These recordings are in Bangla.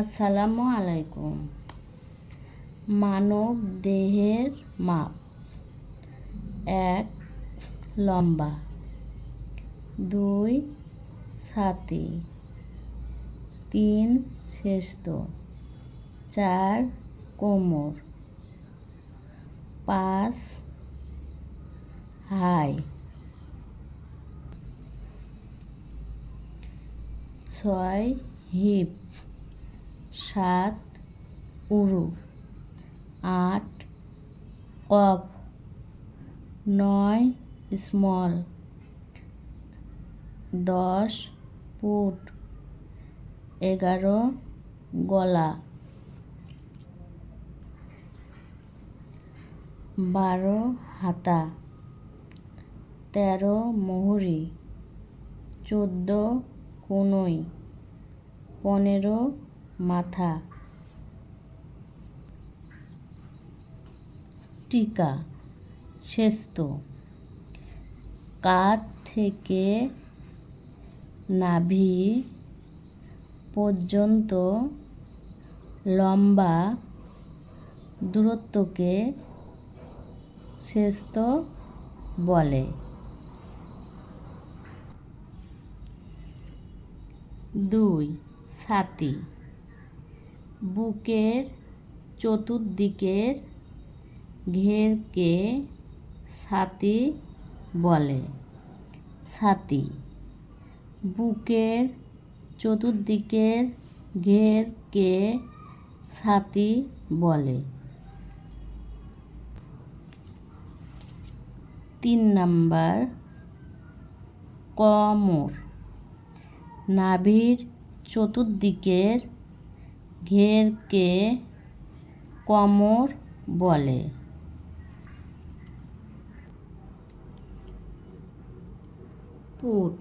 আসসালামু আলাইকুম। মানব দেহের মাপ: 1 লম্বা, 2 ছাতি, 3 শেষত, 4 কোমর, 5 হাই, 6 হিপ, 7 উরু, 8 কফ, 9 স্মল, 10 ফুট, 11 গলা, 12 হাতা, 13 মুহুরী, 14 কনুই, 15 মাথা। টিকা: শেষত, কাঁধ থেকে নাভি পর্যন্ত লম্বা দূরত্বকে শেষত বলে। 2 ছাতি: বুকের চতুর্দিকের ঘেরকে ছাতি বলে। ছাতি: বুকের চতুর্দিকের ঘেরকে ছাতি বলে। 3 নাম্বার, কোমর: নাভির চতুর্দিকের ঘেরকে কোমর বলে। পুট: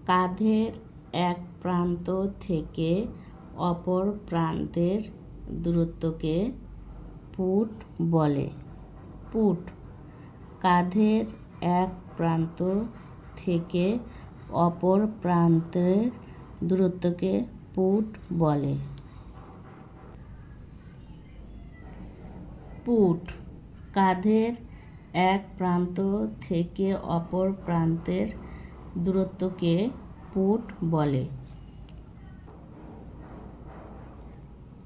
কাঁধের এক প্রান্ত থেকে অপর প্রান্তের দূরত্বকে পুট বলে। পুট: কাঁধের এক প্রান্ত থেকে অপর প্রান্তের দূরত্বকে পুট বলে। পুট: কাঁধের এক প্রান্ত থেকে অপর প্রান্তের দূরত্বকে পুট বলে।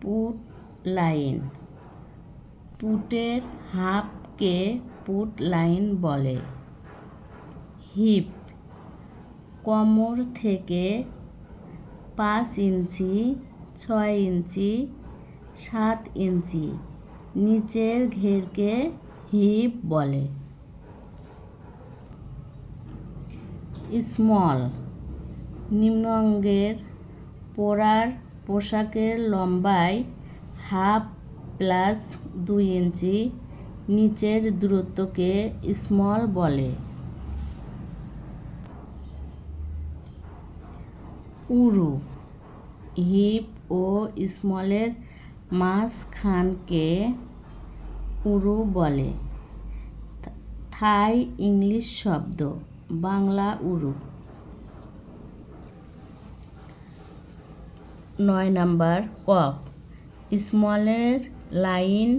পুট লাইন: পুটের হাফকে পুট লাইন বলে। হিপ: কোমর থেকে 5 ইঞ্চি, 6 ইঞ্চি, 7 ইঞ্চি নিচের ঘেরকে হিপ বলে। স্মল: নিম্ন অঙ্গের পরার পোশাকের লম্বায় হাফ প্লাস 2 ইঞ্চি নিচের দূরত্বকে স্মল বলে। উরু: হিপ ও স্মলের মাঝখানকে উরু বলে। থাই ইংলিশ শব্দ, বাংলা উরু। 9 নাম্বার, কফ: স্মলের লাইন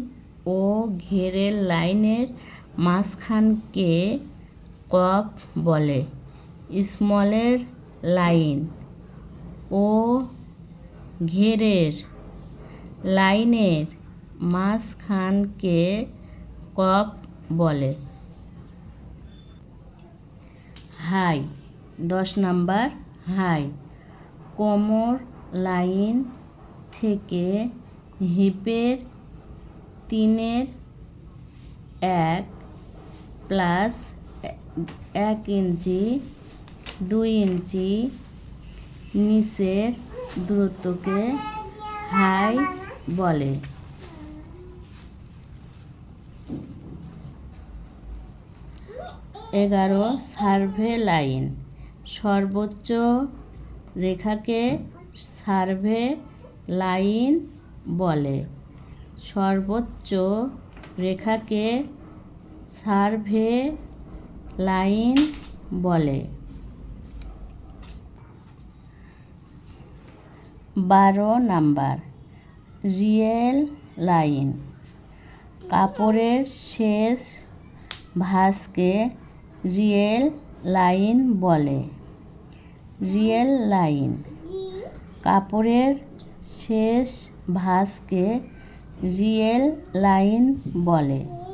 ও ঘেরের লাইনের মাঝখানকে কফ বলে। স্মলের লাইন ও ঘেরের লাইনের মাঝখানকে কফ বলে। হাই: 10 নাম্বার, হাই: কোমর লাইন থেকে হিপের 3/1 প্লাস 1 ইঞ্চি 2 ইঞ্চি নিচের দূরত্বকে হাই বলে। 11 সার্ভে লাইন: সর্বোচ্চ রেখাকে সার্ভে লাইন বলে। সর্বোচ্চ রেখাকে সার্ভে লাইন বলে। 12 নাম্বার রিয়েল লাইন। কাপড়ের শেষ ভাঁজকে রিয়েল লাইন বলে। Real line. কাপড়ের শেষ ভাঁজকে রিয়েল লাইন বলে।